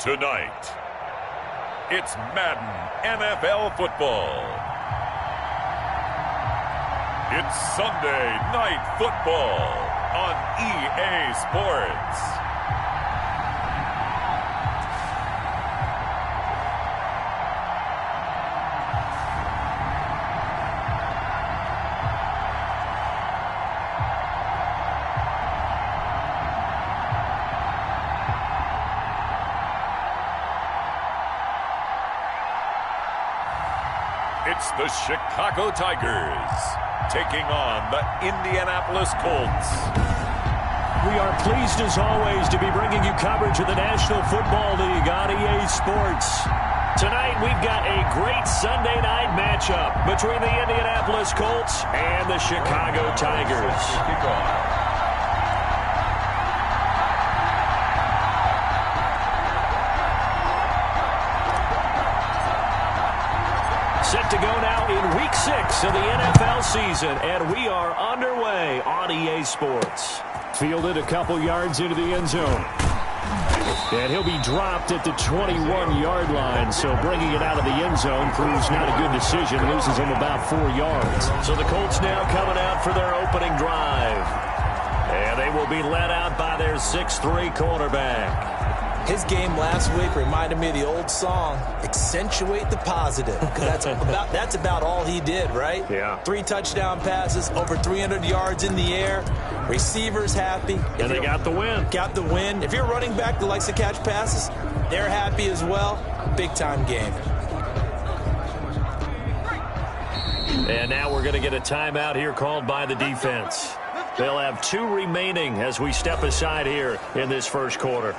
Tonight, it's Madden NFL football. It's Sunday Night Football on EA Sports. It's the Chicago Tigers taking on the Indianapolis Colts. We are pleased as always to be bringing you coverage of the National Football League on EA Sports. Tonight we've got a great Sunday night matchup between the Indianapolis Colts and the Chicago Tigers. Set to go now in Week 6 of the NFL season, and we are underway on EA Sports. Fielded a couple yards into the end zone. And he'll be dropped at the 21-yard line, so bringing it out of the end zone proves not a good decision, loses him about 4 yards. So the Colts now coming out for their opening drive. And they will be led out by their 6'3" cornerback. His game last week reminded me of the old song, Accentuate the Positive. Because that's about all he did, right? Yeah. 3 touchdown passes, over 300 yards in the air. Receivers happy. And they got the win. Got the win. If you're a running back that likes to catch passes, they're happy as well. Big-time game. And now we're going to get a timeout here called by the defense. They'll have 2 remaining as we step aside here in this first quarter.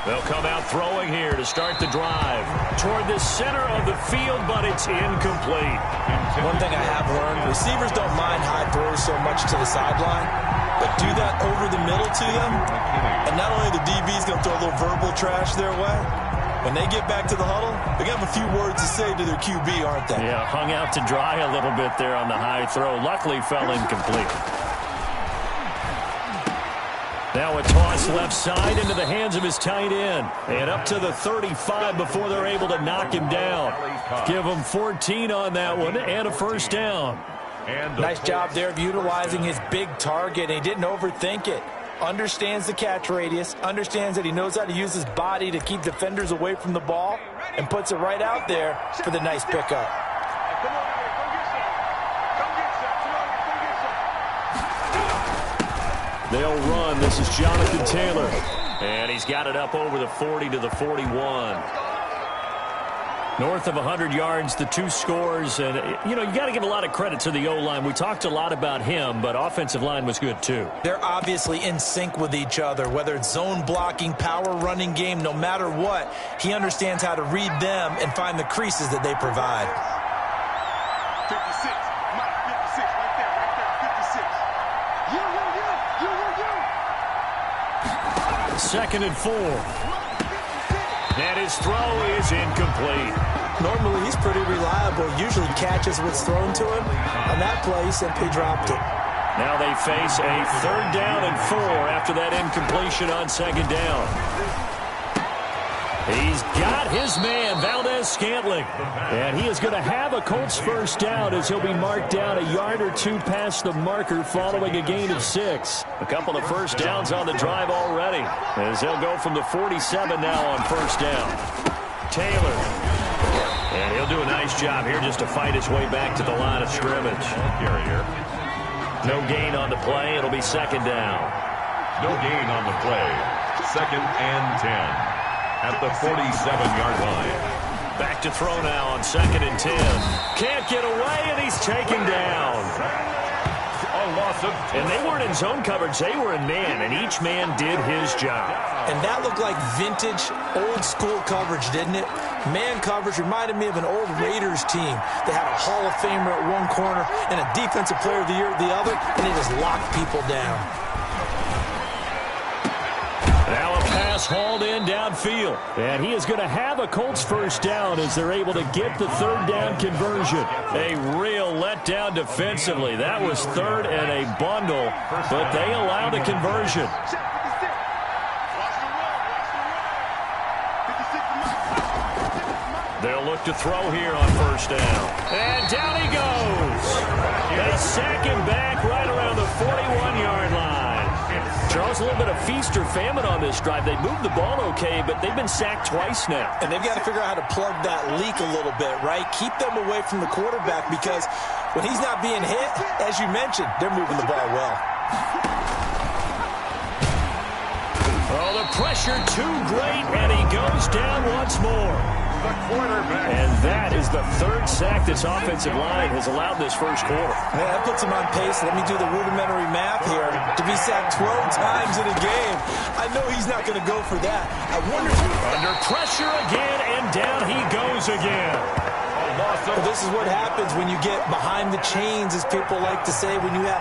They'll come out throwing here to start the drive. Toward the center of the field, but it's incomplete. One thing I have learned, receivers don't mind high throws so much to the sideline, but do that over the middle to them, and not only the DB's going to throw a little verbal trash their way, when they get back to the huddle, they're going to have a few words to say to their QB, aren't they? Yeah, hung out to dry a little bit there on the high throw. Luckily fell incomplete. Now a toss left side into the hands of his tight end. And up to the 35 before they're able to knock him down. Give him 14 on that one and a first down. Nice job there of utilizing his big target. He didn't overthink it. Understands the catch radius. Understands that he knows how to use his body to keep defenders away from the ball. And puts it right out there for the nice pickup. They'll run. This is Jonathan Taylor. And he's got it up over the 40 to the 41. North of 100 yards, the 2 scores. And, you got to give a lot of credit to the O-line. We talked a lot about him, but offensive line was good, too. They're obviously in sync with each other, whether it's zone blocking, power running game, no matter what. He understands how to read them and find the creases that they provide. 56. Mike, 56. Right there. 56. Second and 4. And his throw is incomplete. Normally, he's pretty reliable. Usually catches what's thrown to him. On that play, he simply dropped it. Now they face a 3rd down and 4 after that incompletion on 2nd down. He's got his man, Valdez-Scantling. And he is going to have a Colts first down as he'll be marked down a yard or 2 past the marker following a gain of 6. A couple of first downs on the drive already as they'll go from the 47 now on first down. Taylor. And he'll do a nice job here just to fight his way back to the line of scrimmage. No gain on the play. It'll be 2nd down. No gain on the play. 2nd and 10. At the 47-yard line. Back to throw now on 2nd and 10. Can't get away, and he's taken down. loss of 2. And they weren't in zone coverage. They were in man, and each man did his job. And that looked like vintage, old-school coverage, didn't it? Man coverage reminded me of an old Raiders team. They had a Hall of Famer at one corner and a Defensive Player of the Year at the other, and they just locked people down. Now a pass hauled in downfield. And he is going to have a Colts first down as they're able to get the third down conversion. A real letdown defensively. That was third and a bundle, but they allowed a conversion. They'll look to throw here on first down. And down he goes. They sack him back right around the 41-yard line. Charles, a little bit of feast or famine on this drive. They moved the ball okay, but they've been sacked twice now. And they've got to figure out how to plug that leak a little bit, right? Keep them away from the quarterback because when he's not being hit, as you mentioned, they're moving the ball well. Oh, the pressure too great, and he goes down once more. And that is the third sack this offensive line has allowed this first quarter. Man, that puts him on pace. Let me do the rudimentary math here. To be sacked 12 times in a game, I know he's not going to go for that. I wonder if under pressure again, and down he goes again. Well, this is what happens when you get behind the chains, as people like to say, when you have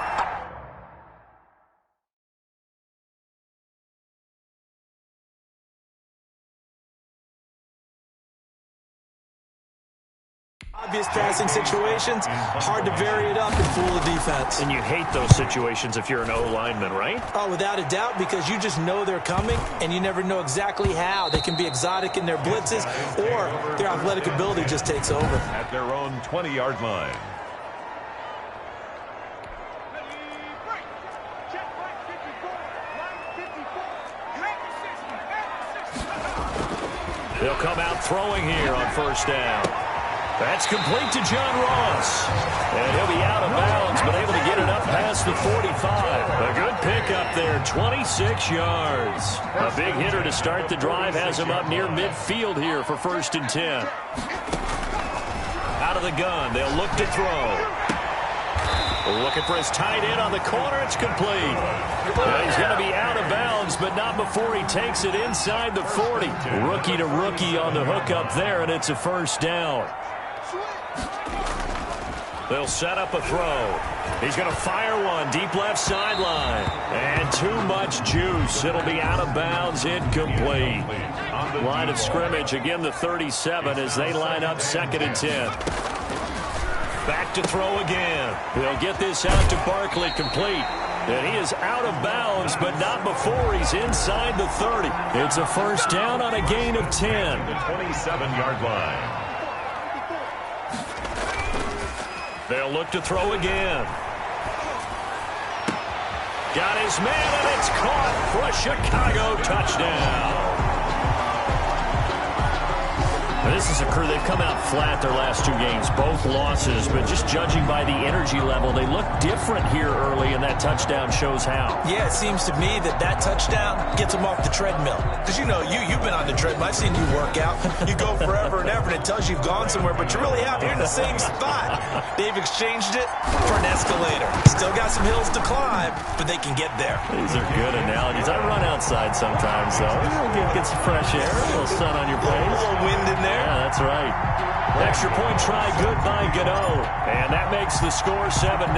obvious passing situations, hard to vary it up and fool the defense. And you hate those situations if you're an O-lineman, right? Oh, without a doubt, because you just know they're coming, and you never know exactly how. They can be exotic in their blitzes, or their athletic ability just takes over. At their own 20-yard line. They'll come out throwing here on first down. That's complete to John Ross. And he'll be out of bounds, but able to get it up past the 45. A good pickup there, 26 yards. A big hitter to start the drive has him up near midfield here for 1st and 10. Out of the gun, they'll look to throw. Looking for his tight end on the corner. It's complete. He's going to be out of bounds, but not before he takes it inside the 40. Rookie to rookie on the hook up there, and it's a first down. They'll set up a throw. He's going to fire one deep left sideline. And too much juice. It'll be out of bounds, incomplete. Line of scrimmage, again the 37 as they line up 2nd and 10. Back to throw again. They'll get this out to Barkley, complete. And he is out of bounds, but not before he's inside the 30. It's a first down on a gain of 10. The 27-yard line. They'll look to throw again. Got his man, and it's caught for a Chicago touchdown. This is a crew. They've come out flat their last 2 games, both losses, but just judging by the energy level, they look different here early, and that touchdown shows how. Yeah, it seems to me that touchdown gets them off the treadmill. Because, you know, you've been on the treadmill. I've seen you work out. You go forever and ever, and it tells you you've gone somewhere, but you're really out here in the same spot. They've exchanged it for an escalator. Still got some hills to climb, but they can get there. These are good analogies. I run outside sometimes, though. Get some fresh air, a little sun on your face. A little wind in there. Yeah, that's right. Extra point try good by Gano. And that makes the score 7-0.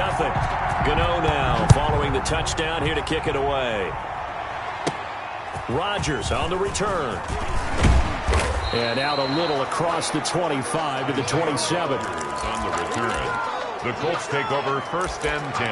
Gano now following the touchdown here to kick it away. Rodgers on the return. And out a little across the 25 to the 27. On the return. The Colts take over 1st and 10.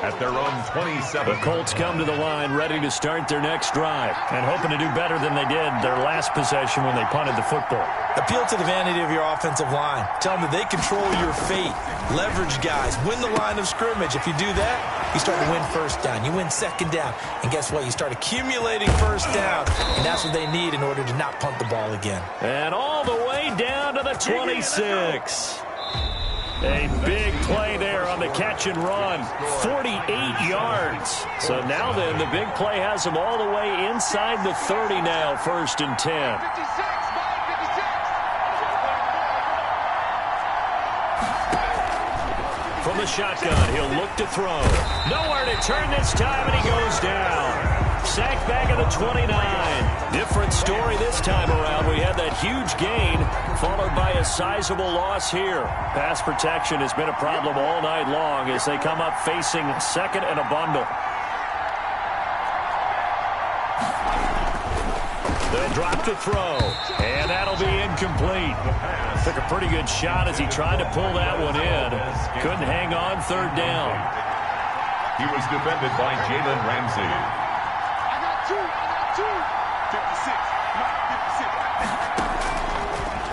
At their own 27. The Colts come to the line ready to start their next drive and hoping to do better than they did their last possession when they punted the football. Appeal to the vanity of your offensive line. Tell them that they control your fate. Leverage guys. Win the line of scrimmage. If you do that, you start to win first down. You win second down. And guess what? You start accumulating first down. And that's what they need in order to not punt the ball again. And all the way down to the 26. A big play there on the catch and run. 48 yards. So now then, the big play has them all the way inside the 30 now, 1st and 10. From From the shotgun, he'll look to throw. Nowhere to turn this time, and he goes down. Sacked back at the 29. Different story this time around. We had that huge gain, followed by a sizable loss here. Pass protection has been a problem all night long as they come up facing second and a bundle. They'll drop to throw, and that'll be incomplete. Took a pretty good shot as he tried to pull that one in. Couldn't hang on third down. He was defended by Jalen Ramsey. I got two. 56. Mike,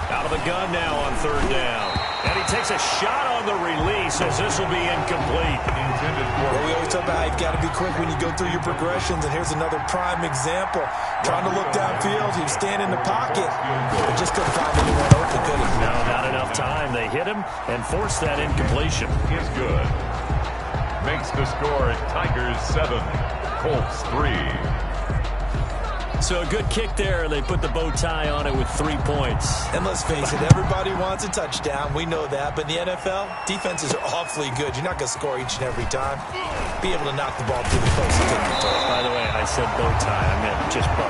56. Out of the gun now on third down. And he takes a shot on the release as this will be incomplete. Well, we always talk about how you've got to be quick when you go through your progressions, and here's another prime example. Trying to look downfield, he was standing in the pocket, but just couldn't find anyone open, could he? No, not enough time. They hit him and forced that incompletion. Is good. Makes the score Tigers 7, Colts 3. So a good kick there. They put the bow tie on it with 3 points. And let's face it, everybody wants a touchdown. We know that. But in the NFL, defenses are awfully good. You're not going to score each and every time. Be able to knock the ball through the post and take the throw. By the way, I said bow tie. I meant just bow.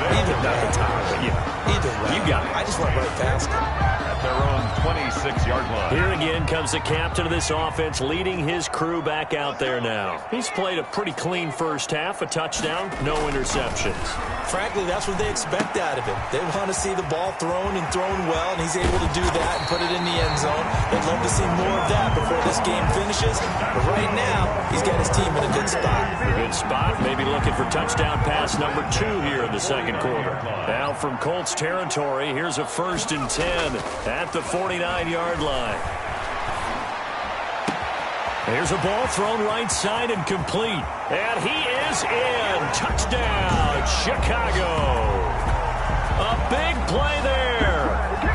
Either Not the way. tie, but yeah. Either way. You got it. I just went right past it. At their own 26-yard line. Here again comes the captain of this offense, leading his crew back out there now. He's played a pretty clean first half, a touchdown, no interceptions. Frankly, that's what they expect out of him. They want to see the ball thrown and thrown well, and he's able to do that and put it in the end zone. They'd love to see more of that before this game finishes. But right now, he's got his team in a good spot. A good spot, maybe looking for touchdown pass number 2 here in the second quarter. Now from Colts territory, here's a 1st and 10 at the 49-yard line. Here's a ball thrown right side and complete. And he is in. Touchdown, Chicago. A big play there.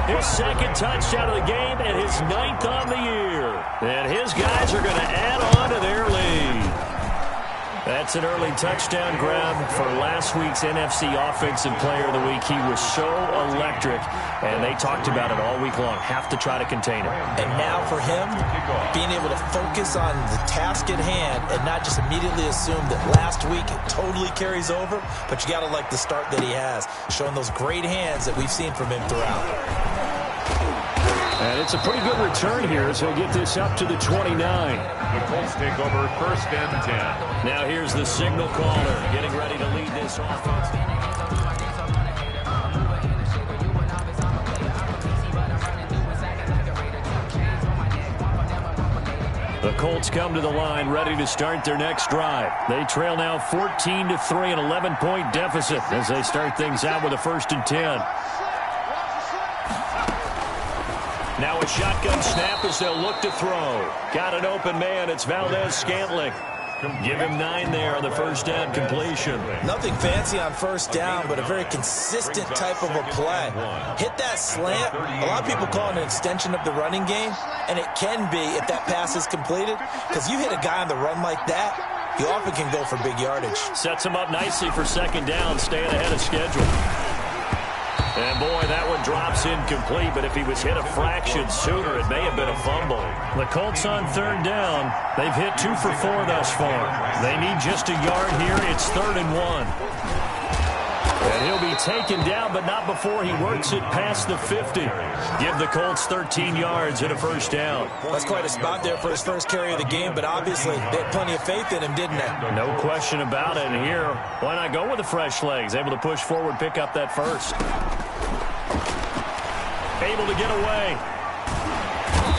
His second touchdown of the game and his 9th on the year. And his guys are going to add on to their lead. That's an early touchdown grab for last week's NFC Offensive Player of the Week. He was so electric, and they talked about it all week long. Have to try to contain him. And now for him, being able to focus on the task at hand and not just immediately assume that last week it totally carries over, but you got to like the start that he has, showing those great hands that we've seen from him throughout. And it's a pretty good return here as he'll get this up to the 29. The Colts take over 1st and 10. Now here's the signal caller getting ready to lead this offense. The Colts come to the line ready to start their next drive. They trail now 14-3, an 11-point deficit as they start things out with a 1st and 10. Now a shotgun snap as they'll look to throw. Got an open man. It's Valdez-Scantling. Give him 9 there on the 1st down completion. Nothing fancy on 1st down, but a very consistent type of a play. Hit that slant. A lot of people call it an extension of the running game, and it can be if that pass is completed, because you hit a guy on the run like that, you often can go for big yardage. Sets him up nicely for 2nd down, staying ahead of schedule. And boy, that one drops incomplete, but if he was hit a fraction sooner, it may have been a fumble. The Colts on 3rd down. They've hit 2 for 4 thus far. They need just a yard here. It's 3rd and 1. And he'll be taken down, but not before he works it past the 50. Give the Colts 13 yards and a 1st down. That's quite a spot there for his first carry of the game, but obviously they had plenty of faith in him, didn't they? No question about it. And here, why not go with the fresh legs? Able to push forward, pick up that 1st. Able to get away.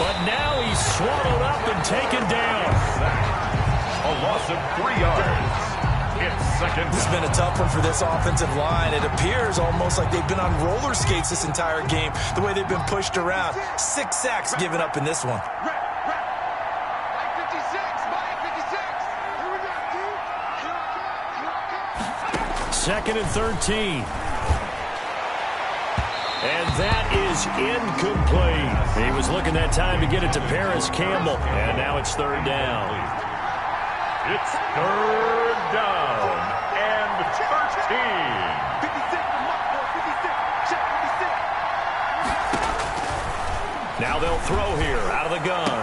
But now he's swallowed up and taken down. A loss of 3 yards. It's 2nd. This has been a tough one for this offensive line. It appears almost like they've been on roller skates this entire game, the way they've been pushed around. 6 sacks given up in this one. Mike 56. Mike 56. Here we go, dude. Here I come. 2nd and 13. And that is incomplete. He was looking that time to get it to Paris Campbell. And now it's 3rd down. It's 3rd down and 13. 56 for Mike, boy. 56. Check 56. Now they'll throw here out of the gun.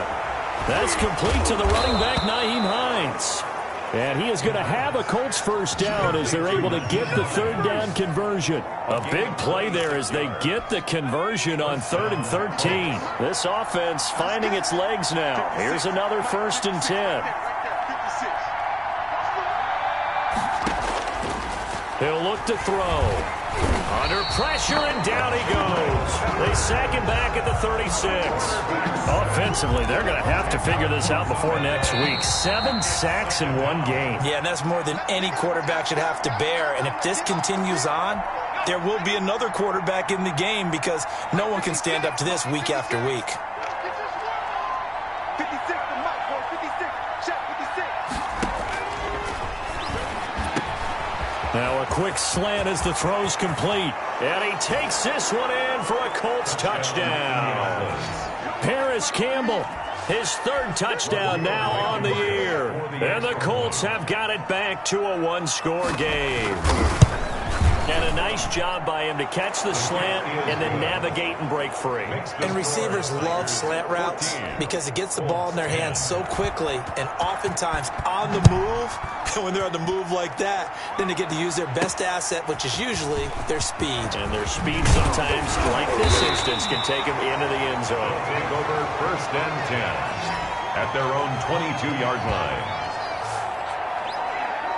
That's complete to the running back, Nyheim Hines. And he is going to have a Colts first down as they're able to get the third down conversion. A big play there as they get the conversion on 3rd and 13. This offense finding its legs now. Here's another 1st and 10. He'll look to throw. Under pressure, and down he goes. They sack him back at the 36. Offensively, they're going to have to figure this out before next week. 7 sacks in one game. Yeah, and that's more than any quarterback should have to bear. And if this continues on, there will be another quarterback in the game because no one can stand up to this week after week. 56 to Mike, boy. 56. Check 56. Now a quick slant as the throw's complete. And he takes this one in for a Colts touchdown. Paris Campbell, his 3rd touchdown now on the year. And the Colts have got it back to a 1-score game. And a nice job by him to catch the slant and then navigate and break free. And receivers love slant routes because it gets the ball in their hands so quickly and oftentimes on the move. And when they're on the move like that, then they get to use their best asset, which is usually their speed. And their speed sometimes, like this instance, can take them into the end zone. Take over 1st and 10 at their own 22-yard line.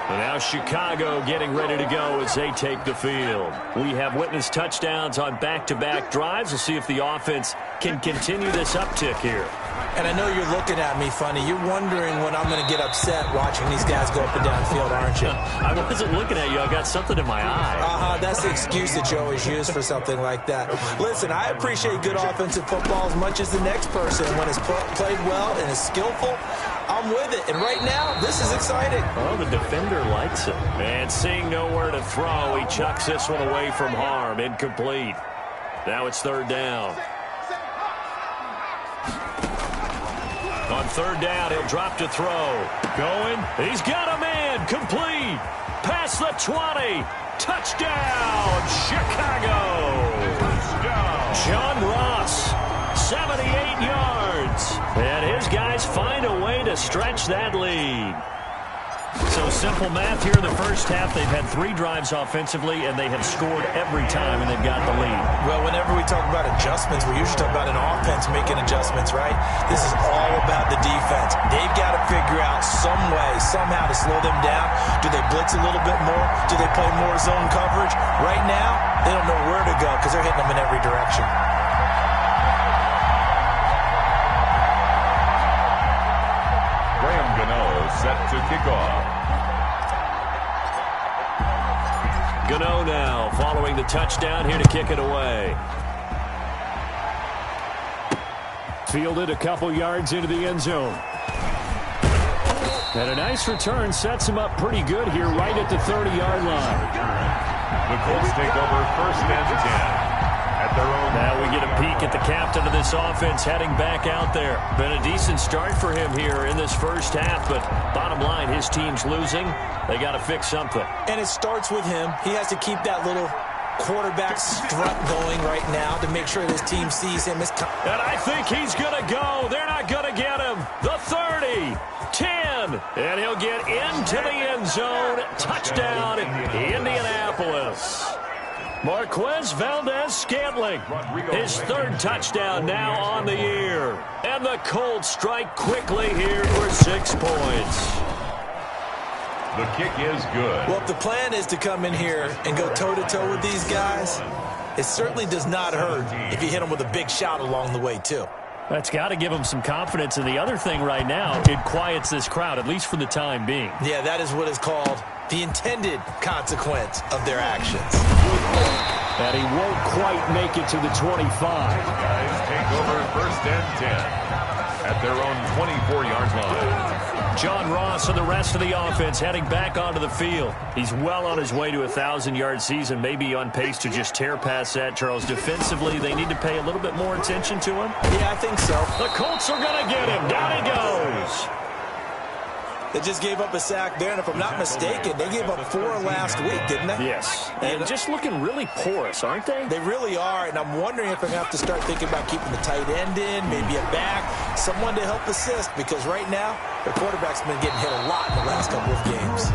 And now Chicago getting ready to go as they take the field. We have witnessed touchdowns on back-to-back drives. We'll see if the offense can continue this uptick here. And I know you're looking at me funny. You're wondering when I'm going to get upset watching these guys go up and down field, aren't you? I wasn't looking at you. I got something in my eye. That's the excuse that you always use for something like that. Listen, I appreciate good offensive football as much as the next person. When it's played well and is skillful, I'm with it. And right now, this is exciting. Oh, the defender likes it. And seeing nowhere to throw, he chucks this one away from harm. Incomplete. Now it's 3rd down. On 3rd down, he'll drop to throw. Going. He's got a man. Complete. Past the 20. Touchdown, Chicago. Touchdown. John Ross, 78 yards. And his guys find a way to stretch that lead. So simple math here in the first half. They've had 3 drives offensively, and they have scored every time, and they've got the lead. Well, whenever we talk about adjustments, we usually talk about an offense making adjustments, right? This is all about the defense. They've got to figure out some way, somehow to slow them down. Do they blitz a little bit more? Do they play more zone coverage? Right now, they don't know where to go because they're hitting them in every direction. Set to kick off. Gano now following the touchdown here to kick it away. Fielded a couple yards into the end zone. And a nice return sets him up pretty good here right at the 30-yard line. The Colts take over 1st and 10. At their own. Now we get a peek at the captain of this offense heading back out there. Been a decent start for him here in this first half, but bottom line, his team's losing. They got to fix something. And it starts with him. He has to keep that little quarterback strut going right now to make sure this team sees him as. And I think he's going to go. They're not going to get him. The 30, 10, and he'll get into the end zone. Touchdown, Indianapolis. Marquez Valdez-Scantling, his 3rd touchdown now on the year. And the Colts strike quickly here for 6 points. The kick is good. Well, if the plan is to come in here and go toe-to-toe with these guys, it certainly does not hurt if you hit them with a big shot along the way, too. That's got to give them some confidence. And the other thing right now, it quiets this crowd, at least for the time being. Yeah, that is what is called the intended consequence of their actions. And he won't quite make it to the 25. Guys take over 1st and 10 at their own 24-yard line. John Ross and the rest of the offense heading back onto the field. He's well on his way to a 1,000-yard season, maybe on pace to just tear past that, Charles. Defensively, they need to pay a little bit more attention to him. Yeah, I think so. The Colts are going to get him. Down he goes. They just gave up a sack there, and if I'm not mistaken, they gave up 4 last week, didn't they? Yes, and just looking really porous, aren't they? They really are, and I'm wondering if I'm going to have to start thinking about keeping the tight end in, maybe a back, someone to help assist, because right now, their quarterback's been getting hit a lot in the last couple of games.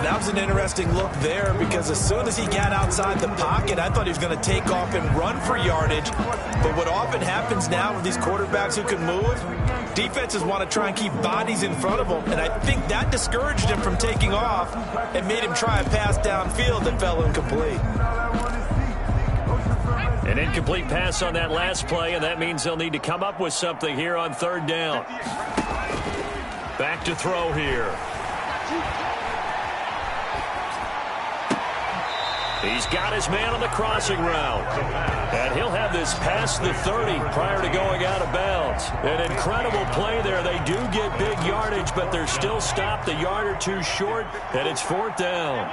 That was an interesting look there, because as soon as he got outside the pocket, I thought he was going to take off and run for yardage. But what often happens now with these quarterbacks who can move, defenses want to try and keep bodies in front of them, and I think that discouraged him from taking off and made him try a pass downfield that fell incomplete. An incomplete pass on that last play, and that means they'll need to come up with something here on 3rd down. Back to throw here. He's got his man on the crossing route. And he'll have this past the 30 prior to going out of bounds. An incredible play there. They do get big yardage, but they're still stopped a yard or two short, and it's 4th down.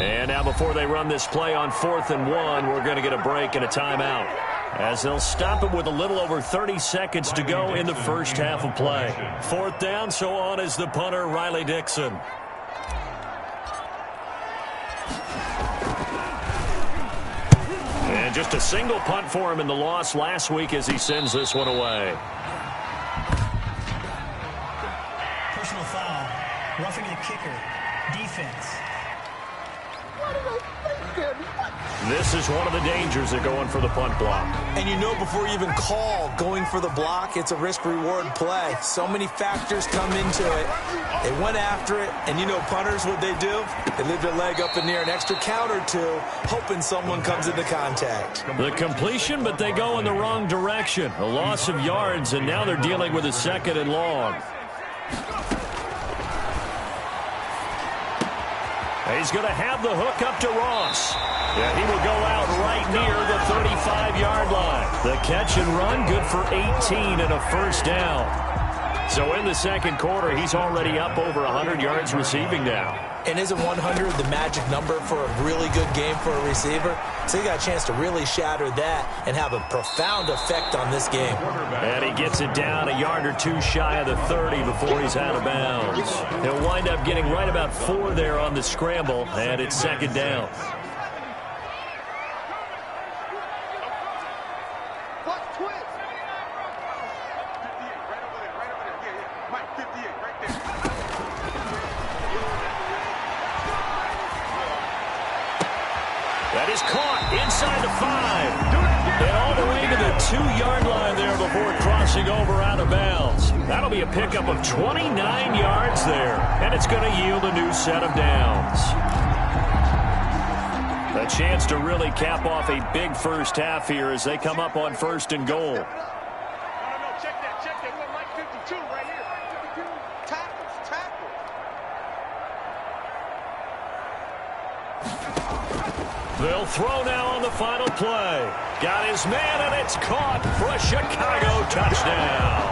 And now before they run this play on 4th and 1, we're going to get a break and a timeout, as they'll stop it with a little over 30 seconds to go in the first half of play. 4th down, so on is the punter, Riley Dixon. And just a single punt for him in the loss last week as he sends this one away. Personal foul. Roughing the kicker. Defense. This is one of the dangers of going for the punt block. And you know before you even call going for the block, it's a risk-reward play. So many factors come into it. They went after it, and you know punters, what they do? They leave their leg up in the air an extra count or two, hoping someone comes into contact. The completion, but they go in the wrong direction. A loss of yards, and now they're dealing with a 2nd and long. He's going to have the hook up to Ross. Yeah, he will go out right near the 35-yard line. The catch and run, good for 18 and a first down. So in the second quarter, he's already up over 100 yards receiving now. And isn't 100 the magic number for a really good game for a receiver? So he got a chance to really shatter that and have a profound effect on this game. And he gets it down a yard or two shy of the 30 before he's out of bounds. He'll wind up getting right about 4 there on the scramble, and it's 2nd down. That is caught inside the 5. And all the way to the 2-yard line there before crossing over out of bounds. That'll be a pickup of 29 yards there. And it's going to yield a new set of downs. A chance to really cap off a big first half here as they come up on 1st and goal. No, check that. We're Mike 52 right here. 52. Tackles. They'll throw now on the final play. Got his man, and it's caught for a Chicago touchdown.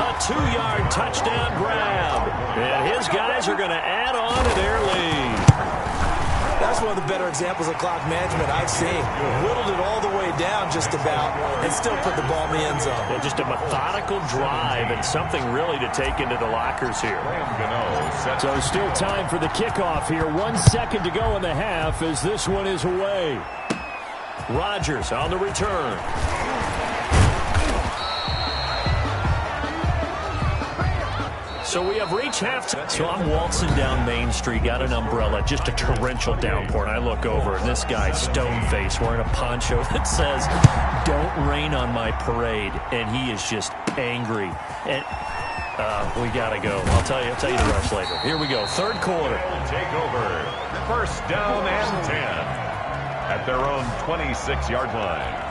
A 2-yard touchdown grab. And his guys are going to add on to their lead. That's one of the better examples of clock management I've seen. Whittled it all the way down just about and still put the ball in the end zone. Yeah, just a methodical drive and something really to take into the lockers here. So still time for the kickoff here. 1 second to go in the half as this one is away. Rodgers on the return. So we have reached halftime. So I'm waltzing down Main Street, got an umbrella, just a torrential downpour, and I look over, and this guy, stone-faced, wearing a poncho that says, "Don't rain on my parade," and he is just angry. And we got to go. I'll tell you the rest later. Here we go, 3rd quarter. Take over. 1st down and 10 at their own 26-yard line.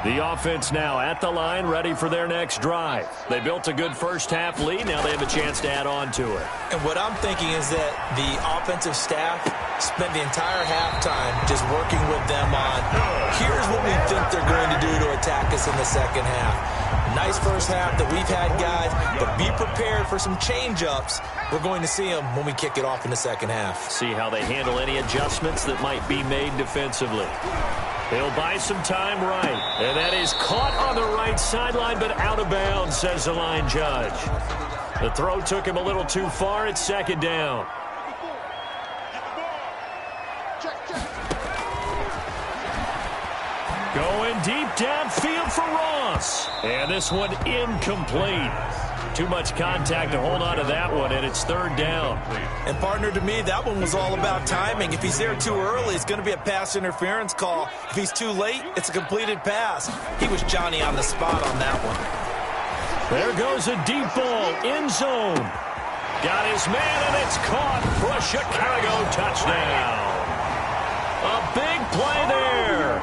The offense now at the line, ready for their next drive. They built a good first half lead. Now they have a chance to add on to it. And what I'm thinking is that the offensive staff spent the entire halftime just working with them on, here's what we think they're going to do to attack us this in the second half. Nice first half that we've had, guys, but be prepared for some change-ups. We're going to see them when we kick it off in the second half. See how they handle any adjustments that might be made defensively. He'll buy some time right. And that is caught on the right sideline, but out of bounds, says the line judge. The throw took him a little too far. It's second down. Going deep downfield for Ross. And this one incomplete. Too much contact to hold on to that one, and it's third down. And, partner, to me, that one was all about timing. If he's there too early, it's going to be a pass interference call. If he's too late, it's a completed pass. He was Johnny on the spot on that one. There goes a deep ball, end zone. Got his man, and it's caught for a Chicago touchdown. A big play there.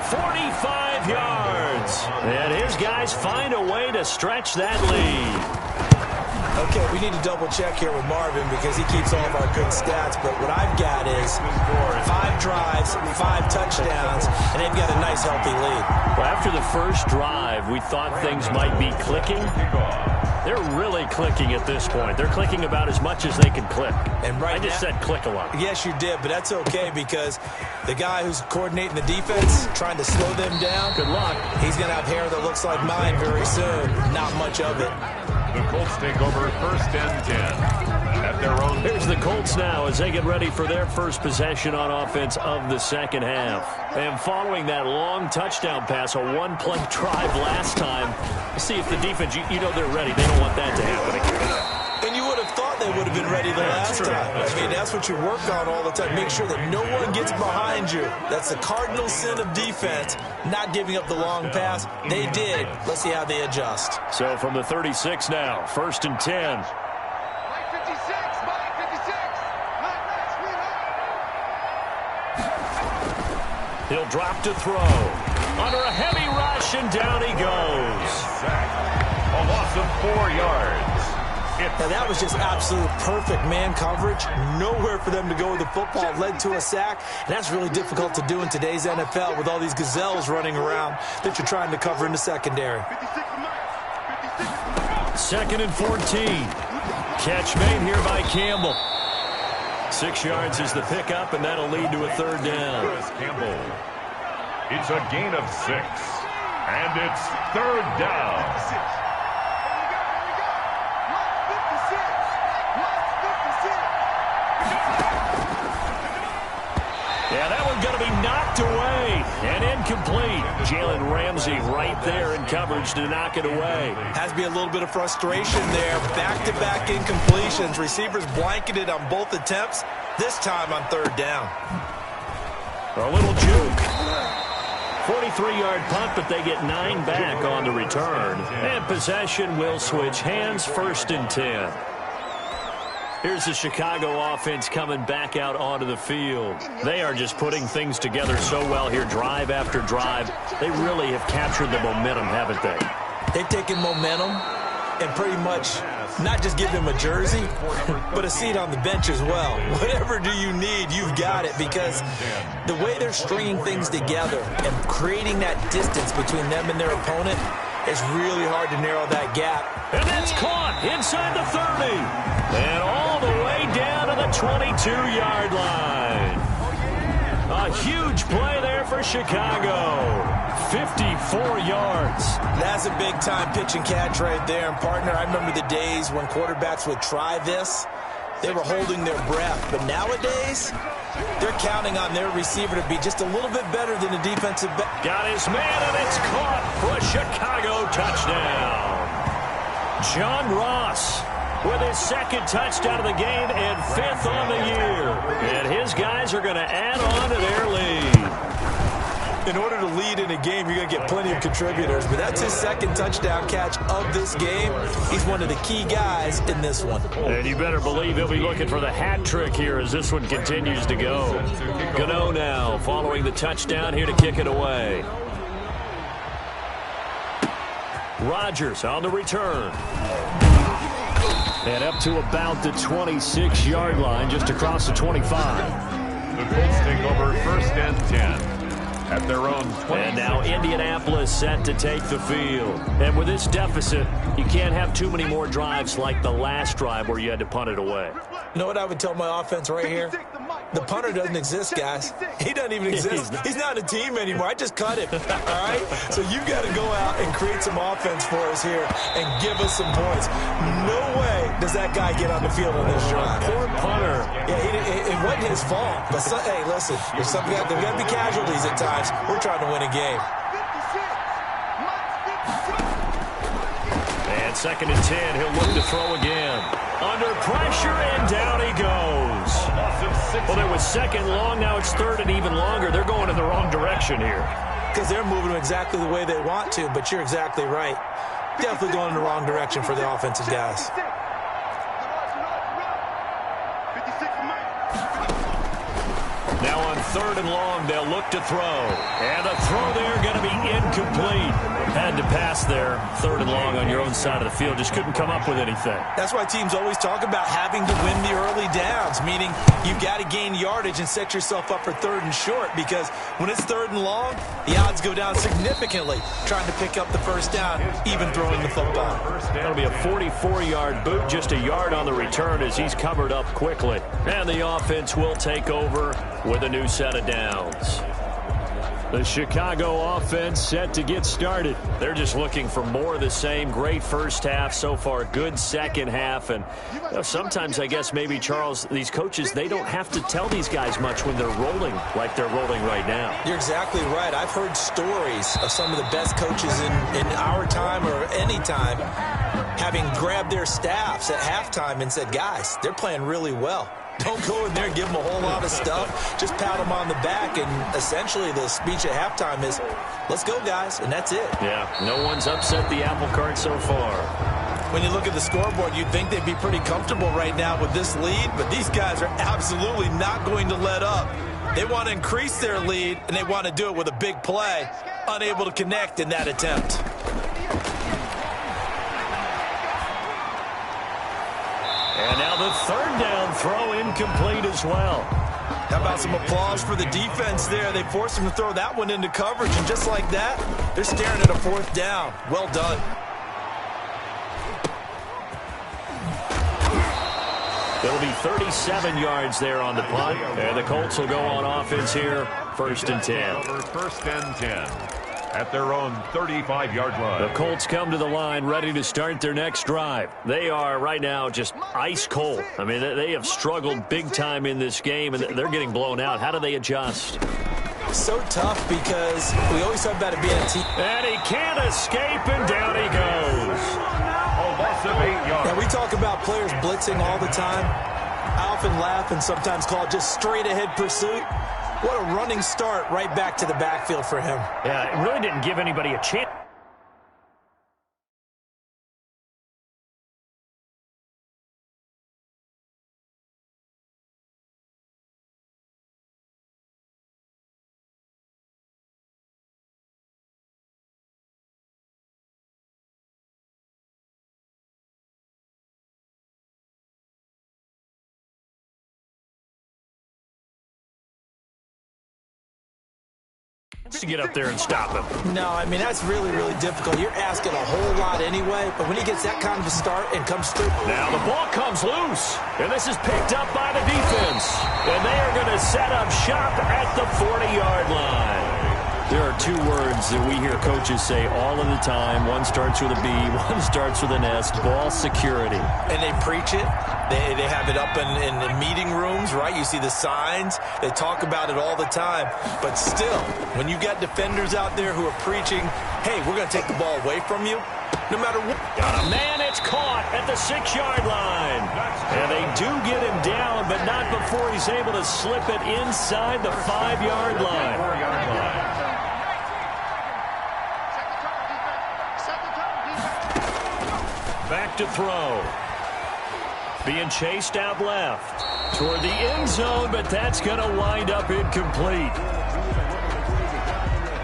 45 yards. And his guys find a way to stretch that lead. Okay, we need to double-check here with Marvin because he keeps all of our good stats. But what I've got is 5 drives, 5 touchdowns, and they've got a nice, healthy lead. Well, after the first drive, we thought things might be clicking. They're really clicking at this point. They're clicking about as much as they can click. And right I just said click a lot. Yes, you did, but that's okay because the guy who's coordinating the defense, trying to slow them down, good luck. He's going to have hair that looks like mine very soon. Not much of it. The Colts take over first and 10 at their own. Here's the Colts now as they get ready for their first possession on offense of the second half. And following that long touchdown pass, a one-play drive last time, see if the defense, you know they're ready. They don't want that to happen again. And you would have thought they would have been ready the last time. I mean, that's what you work on all the time. Make sure that no one gets behind you. That's the cardinal sin of defense, not giving up the long pass. They did. Let's see how they adjust. So from the 36 now, first and 10. Mike 56, Mike 56. He'll drop to throw. Under a heavy rush, and down he goes. A loss of 4 yards. Now, that was just absolute perfect man coverage. Nowhere for them to go with the football. Led to a sack. And that's really difficult to do in today's NFL with all these gazelles running around that you're trying to cover in the secondary. Second and 14. Catch made here by Campbell. 6 yards is the pickup, and that'll lead to a third down. Chris Campbell. It's a gain of 6. And it's third down. Yeah, that one's going to be knocked away and incomplete. Jalen Ramsey right there in coverage to knock it away. Has to be a little bit of frustration there. Back-to-back incompletions. Receivers blanketed on both attempts, this time on third down. A little juke. 43-yard punt, but they get 9 back on the return. And possession will switch hands, first and 10. Here's the Chicago offense coming back out onto the field. They are just putting things together so well here, drive after drive. They really have captured the momentum, haven't they? They've taken momentum and pretty much not just give them a jersey, but a seat on the bench as well. Whatever do you need, you've got it, because the way they're stringing things together and creating that distance between them and their opponent, it's really hard to narrow that gap. And that's caught inside the 30. And all the way down to the 22-yard line. A huge play there for Chicago. 54 yards. That's a big-time pitch and catch right there. And, partner, I remember the days when quarterbacks would try this. They were holding their breath. But nowadays, they're counting on their receiver to be just a little bit better than a defensive back. Got his man, and it's caught for a Chicago touchdown. John Ross with his second touchdown of the game and 5th on the year. And his guys are going to add on to their lead. In order to lead in a game, you're going to get plenty of contributors. But that's his second touchdown catch of this game. He's one of the key guys in this one. And you better believe he'll be looking for the hat trick here as this one continues to go. Gano now following the touchdown here to kick it away. Rodgers on the return. And up to about the 26-yard line, just across the 25. The Colts take over first and 10. at their own 20. And now Indianapolis set to take the field. And with this deficit, you can't have too many more drives like the last drive where you had to punt it away. You know what I would tell my offense right here? The punter doesn't exist, guys. He doesn't even exist. He's not a team anymore. I just cut him, all right? So you've got to go out and create some offense for us here and give us some points. No way does that guy get on the field on this drive. Poor punter. Yeah, it wasn't his fault. But, hey, listen, there's got to be casualties at times. We're trying to win a game. And 2nd and 10, he'll look to throw again. Under pressure, and down he goes. Well, there was 2nd long, now it's 3rd and even longer. They're going in the wrong direction here. Because they're moving exactly the way they want to, but you're exactly right. Definitely going in the wrong direction for the offensive guys. Now on 3rd and long, they'll look to throw. And the throw there going to be incomplete. Had to pass there. 3rd and long on your own side of the field. Just couldn't come up with anything. That's why teams always talk about having to win the early downs, meaning you've got to gain yardage and set yourself up for 3rd and short, because when it's 3rd and long, the odds go down significantly trying to pick up the 1st down, even throwing the football. That'll be a 44-yard boot, just a yard on the return as he's covered up quickly. And the offense will take over with a new set of downs. The Chicago offense set to get started. They're just looking for more of the same. Great first half so far. Good second half. And sometimes, I guess, maybe, Charles, these coaches, they don't have to tell these guys much when they're rolling like they're rolling right now. You're exactly right. I've heard stories of some of the best coaches in our time or any time having grabbed their staffs at halftime and said, guys, they're playing really well. Don't go in there and give them a whole lot of stuff. Just pat them on the back, and essentially the speech at halftime is, let's go, guys, and that's it. Yeah, no one's upset the apple cart so far. When you look at the scoreboard, you'd think they'd be pretty comfortable right now with this lead, but these guys are absolutely not going to let up. They want to increase their lead, and they want to do it with a big play, unable to connect in that attempt. And now the 3rd down throw incomplete as well. How about some applause for the defense there? They forced him to throw that one into coverage, and just like that, they're staring at a 4th down. Well done. It'll be 37 yards there on the punt. And the Colts will go on offense here, 1st and 10. Over 1st and 10 at their own 35-yard line. The Colts come to the line ready to start their next drive. They are right now just ice cold. I mean, they have struggled big time in this game, and they're getting blown out. How do they adjust? So tough, because we always talk about it being a team. And he can't escape, and down he goes. A loss of 8 yards. Yeah, we talk about players blitzing all the time. I often laugh and sometimes call it just straight-ahead pursuit. What a running start right back to the backfield for him. Yeah, it really didn't give anybody a chance. To get up there and stop him. No, I mean, that's really, really difficult. You're asking a whole lot anyway, but when he gets that kind of a start and comes through. Now the ball comes loose, and this is picked up by the defense. And they are going to set up shop at the 40-yard line. There are 2 words that we hear coaches say all of the time. One starts with a B, one starts with an S, ball security. And they preach it. They have it up in the meeting rooms, right? You see the signs. They talk about it all the time. But still, when you got defenders out there who are preaching, hey, we're going to take the ball away from you, no matter what. Got a man, it's caught at the 6-yard line. And they do get him down, but not before he's able to slip it inside the 5-yard line. Back to throw. Being chased out left toward the end zone, but that's going to wind up incomplete.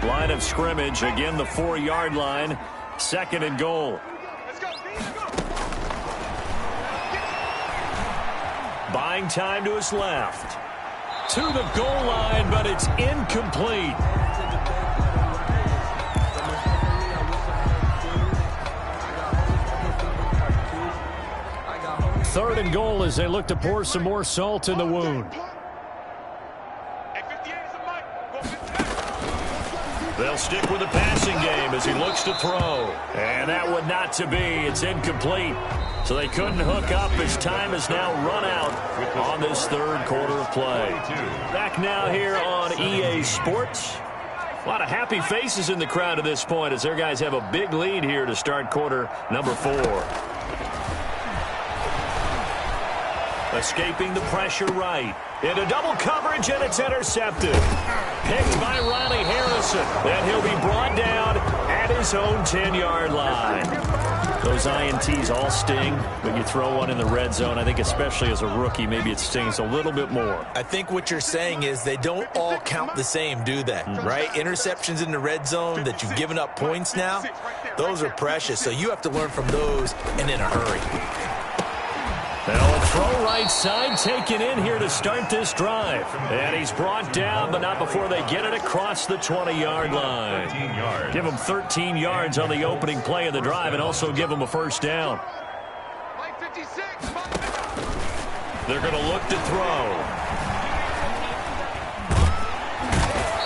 Line of scrimmage, again the 4-yard line, 2nd and goal. Buying time to his left. To the goal line, but it's incomplete. 3rd and goal as they look to pour some more salt in the wound. They'll stick with the passing game as he looks to throw. And that one not to be. It's incomplete. So they couldn't hook up as time has now run out on this 3rd quarter of play. Back now here on EA Sports. A lot of happy faces in the crowd at this point as their guys have a big lead here to start quarter number 4. Escaping the pressure right. Into double coverage, and it's intercepted. Picked by Riley Harrison. And he'll be brought down at his own 10-yard line. Those INTs all sting, but you throw one in the red zone. I think especially as a rookie, maybe it stings a little bit more. I think what you're saying is they don't all count the same, do they? Right? Interceptions in the red zone that you've given up points now, those are precious. So you have to learn from those and in a hurry. Now a throw right side taken in here to start this drive. And he's brought down, but not before they get it across the 20-yard line. Give him 13 yards on the opening play of the drive and also give him a first down. They're going to look to throw.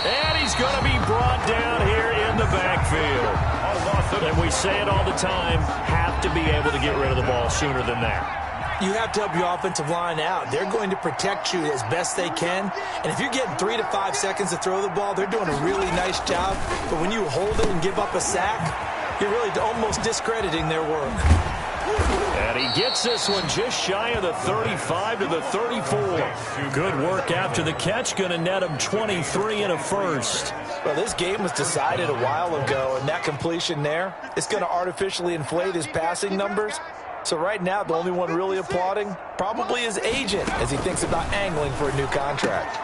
And he's going to be brought down here in the backfield. And we say it all the time, have to be able to get rid of the ball sooner than that. You have to help your offensive line out. They're going to protect you as best they can. And if you're getting 3 to 5 seconds to throw the ball, they're doing a really nice job. But when you hold it and give up a sack, you're really almost discrediting their work. And he gets this one just shy of the 35 to the 34. Good work after the catch. Going to net him 23 and a first. Well, this game was decided a while ago, and that completion there, it's going to artificially inflate his passing numbers. So right now, the only one really applauding probably his agent as he thinks about angling for a new contract.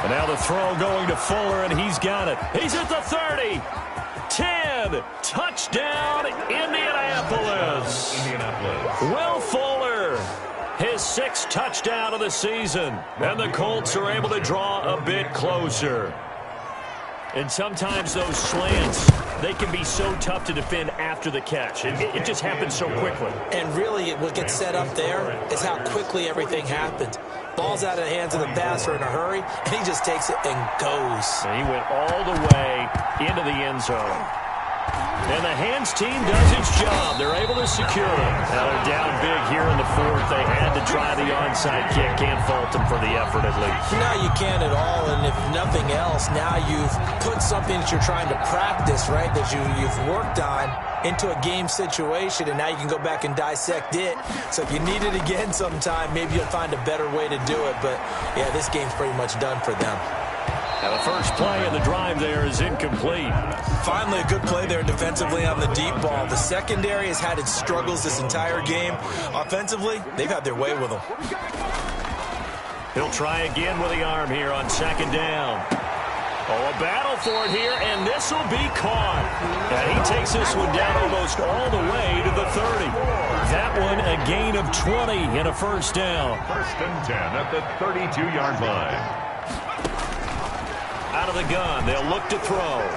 And now the throw going to Fuller, and he's got it. He's at the 30. 10. Touchdown, Indianapolis. Will Fuller, his 6th touchdown of the season. And the Colts are able to draw a bit closer. And sometimes those slants, they can be so tough to defend after the catch. It just happens so quickly. And really, what gets set up there is how quickly everything happens. Ball's out of the hands of the passer in a hurry, and he just takes it and goes. And he went all the way into the end zone. And the hands team does its job. They're able to secure them. Now they're down big here in the 4th. They had to try the onside kick. Can't fault them for the effort at least. No, you can't at all. And if nothing else, now you've put something that you're trying to practice, right, that you've worked on into a game situation, and now you can go back and dissect it. So if you need it again sometime, maybe you'll find a better way to do it. But, yeah, this game's pretty much done for them. Now the first play of the drive there is incomplete. Finally, a good play there defensively on the deep ball. The secondary has had its struggles this entire game. Offensively, they've had their way with them. He'll try again with the arm here on 2nd down. Oh, a battle for it here, and this will be caught. And he takes this one down almost all the way to the 30. That one a gain of 20 and a first down. 1st and 10 at the 32-yard line. Out of the gun, they'll look to throw.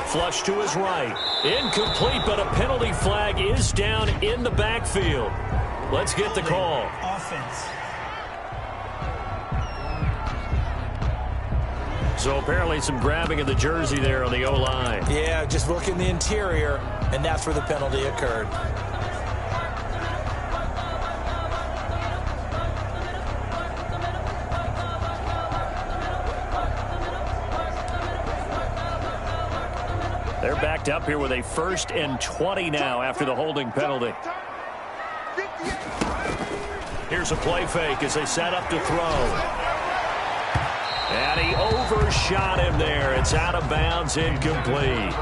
Flush to his right. Incomplete, but a penalty flag is down in the backfield. Let's get the call. Offense. So apparently some grabbing of the jersey there on the O-line. Yeah, just look in the interior, and that's where the penalty occurred. They're backed up here with a 1st and 20 now after the holding penalty. Here's a play fake as they set up to throw. And he overshot him there. It's out of bounds, incomplete.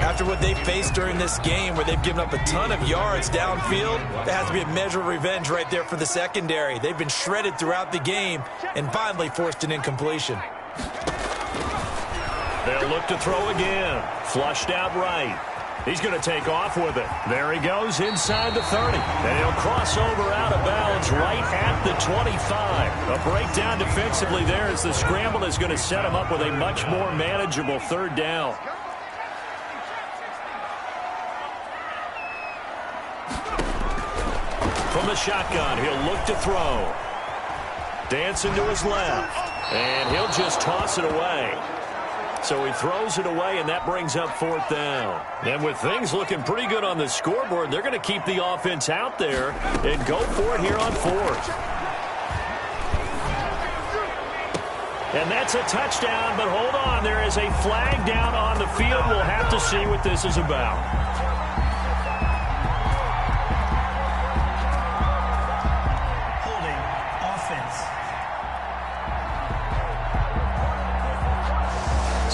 After what they faced during this game where they've given up a ton of yards downfield, there has to be a measure of revenge right there for the secondary. They've been shredded throughout the game and finally forced an incompletion. They'll look to throw again. Flushed out right. He's going to take off with it. There he goes inside the 30. And he'll cross over out of bounds right at the 25. A breakdown defensively there as the scramble is going to set him up with a much more manageable 3rd down. from the shotgun. He'll look to throw. Dancing to his left. And he'll just toss it away. So he throws it away, and that brings up 4th down. And with things looking pretty good on the scoreboard, they're going to keep the offense out there and go for it here on 4th. And that's a touchdown, but hold on. There is a flag down on the field. We'll have to see what this is about. Holding offense.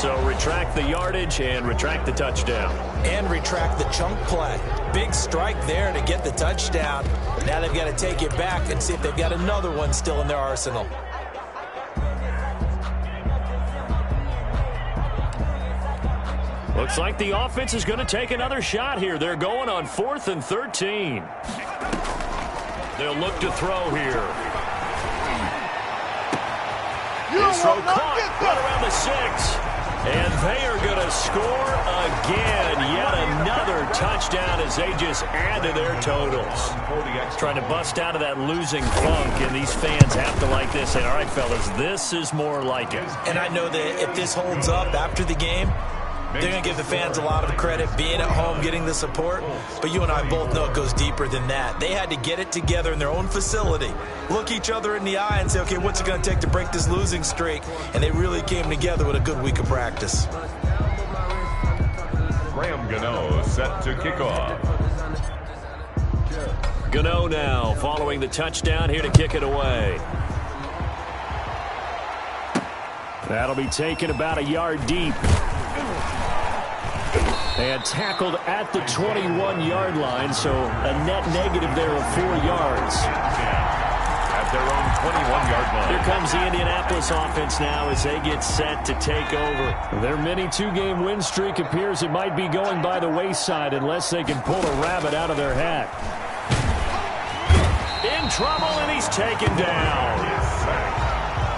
So retract the yardage and retract the touchdown. And retract the chunk play. Big strike there to get the touchdown. Now they've got to take it back and see if they've got another one still in their arsenal. Looks like the offense is going to take another shot here. They're going on 4th and 13. They'll look to throw here. His throw caught right around the 6. And they are going to score again. Yet another touchdown as they just add to their totals. Trying to bust out of that losing funk, and these fans have to like this. And all right, fellas, this is more like it. And I know that if this holds up after the game, they're going to give the fans a lot of credit, being at home, getting the support. But you and I both know it goes deeper than that. They had to get it together in their own facility, look each other in the eye and say, okay, what's it going to take to break this losing streak? And they really came together with a good week of practice. Graham Gano set to kick off. Gano now following the touchdown here to kick it away. That'll be taken about a yard deep. And tackled at the 21-yard line, so a net negative there of 4 yards. At their own 21-yard line. Here comes the Indianapolis offense now as they get set to take over. Their mini 2-game win streak appears it might be going by the wayside unless they can pull a rabbit out of their hat. In trouble, and he's taken down.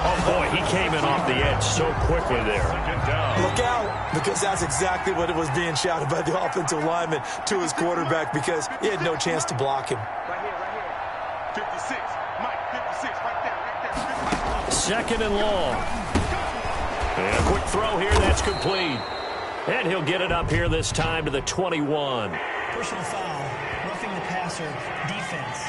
Oh, boy, he came in off the edge so quickly there. Look out, because that's exactly what it was being shouted by the offensive lineman to his quarterback, because he had no chance to block him. Right here. 56. Mike, 56. Right there. 56. 2nd and long. And a quick throw here. That's complete. And he'll get it up here this time to the 21. Personal foul. Roughing the passer. Defense.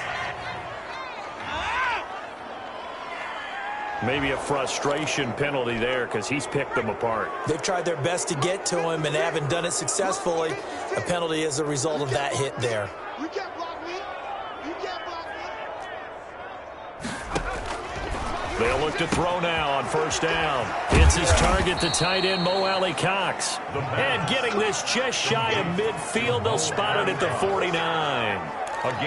Maybe a frustration penalty there because he's picked them apart. They've tried their best to get to him and haven't done it successfully. A penalty is a result of that hit there. You can't block me. You can't block me. They'll look to throw now on 1st down. It's his target, the tight end, Mo Alley Cox. And getting this just shy of midfield, they'll spot it at the 49.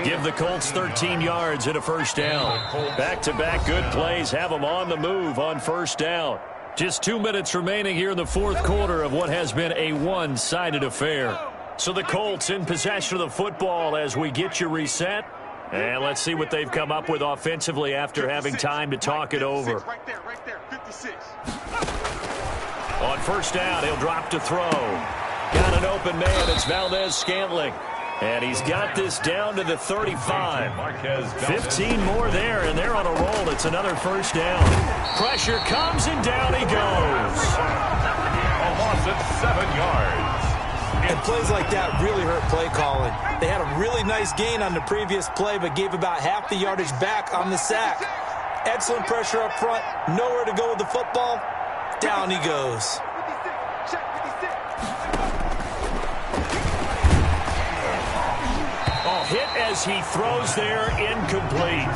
Give the Colts 13 yards and a 1st down. Back-to-back good plays have them on the move on 1st down. Just 2 minutes remaining here in the 4th quarter of what has been a one-sided affair. So the Colts in possession of the football as we get you reset. And let's see what they've come up with offensively after having time to talk it over. Right there. 56. On 1st down, he'll drop to throw. Got an open man. It's Valdez-Scantling. And he's got this down to the 35. 15 more there, and they're on a roll. It's another 1st down. Pressure comes, and down he goes. A loss of 7 yards. And plays like that really hurt play calling. They had a really nice gain on the previous play, but gave about half the yardage back on the sack. Excellent pressure up front. Nowhere to go with the football. Down he goes. 56. Check 56. Hit as he throws there, incomplete.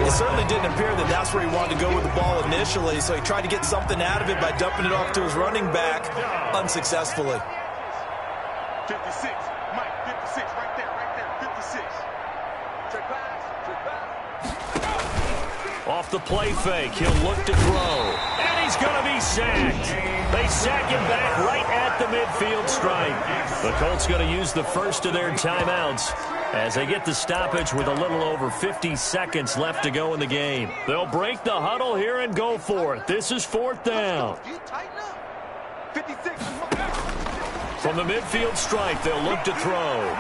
It certainly didn't appear that that's where he wanted to go with the ball initially, so he tried to get something out of it by dumping it off to his running back unsuccessfully. 56. Mike, 56. Right there. 56. Check pass. Off the play fake, he'll look to throw. And he's going to be sacked. They sack him back right at the midfield stripe. The Colts going to use the first of their timeouts as they get the stoppage with a little over 50 seconds left to go in the game. They'll break the huddle here and go for it. This is 4th down. You tighten up. 56. From the midfield stripe, they'll look to throw.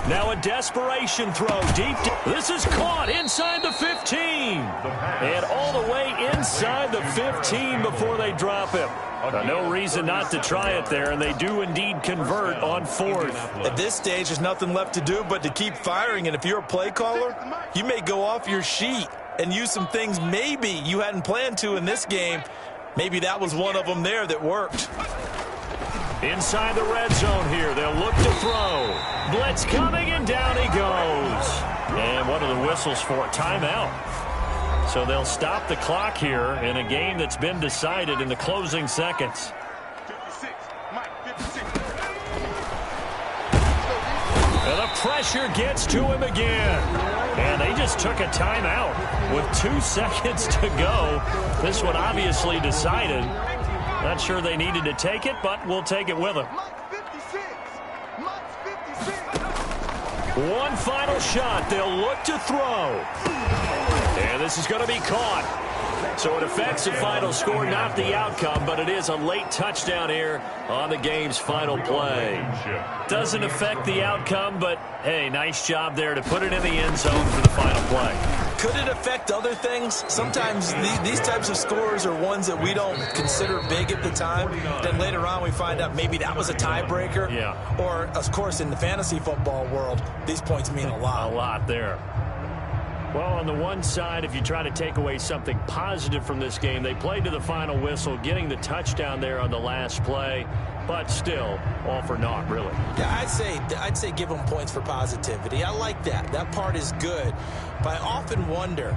Now a desperation throw deep. This is caught inside the 15. And all the way inside the 15 before they drop him. No reason not to try it there, and they do indeed convert on fourth. At this stage, there's nothing left to do but to keep firing, and if you're a play caller, you may go off your sheet and use some things maybe you hadn't planned to in this game. Maybe that was one of them there that worked. Inside the red zone here, they'll look to throw. Blitz coming, and down he goes. And what are the whistles for? Timeout. So they'll stop the clock here in a game that's been decided in the closing seconds. 56, Mike, 56. And the pressure gets to him again. And they just took a timeout with 2 seconds to go. This one obviously decided. Not sure they needed to take it, but we'll take it with them. One final shot. They'll look to throw. And this is going to be caught. So it affects the final score, not the outcome, but it is a late touchdown here on the game's final play. Doesn't affect the outcome, but, hey, nice job there to put it in the end zone for the final play. Could it affect other things? Sometimes these types of scores are ones that we don't consider big at the time. Then later on we find out maybe that was a tiebreaker. Yeah. Or, of course, in the fantasy football world, these points mean a lot. A lot there. Well, on the one side, if you try to take away something positive from this game, they played to the final whistle, getting the touchdown there on the last play, but still, all for naught, really. Yeah, I'd say give them points for positivity. I like that. That part is good. But I often wonder,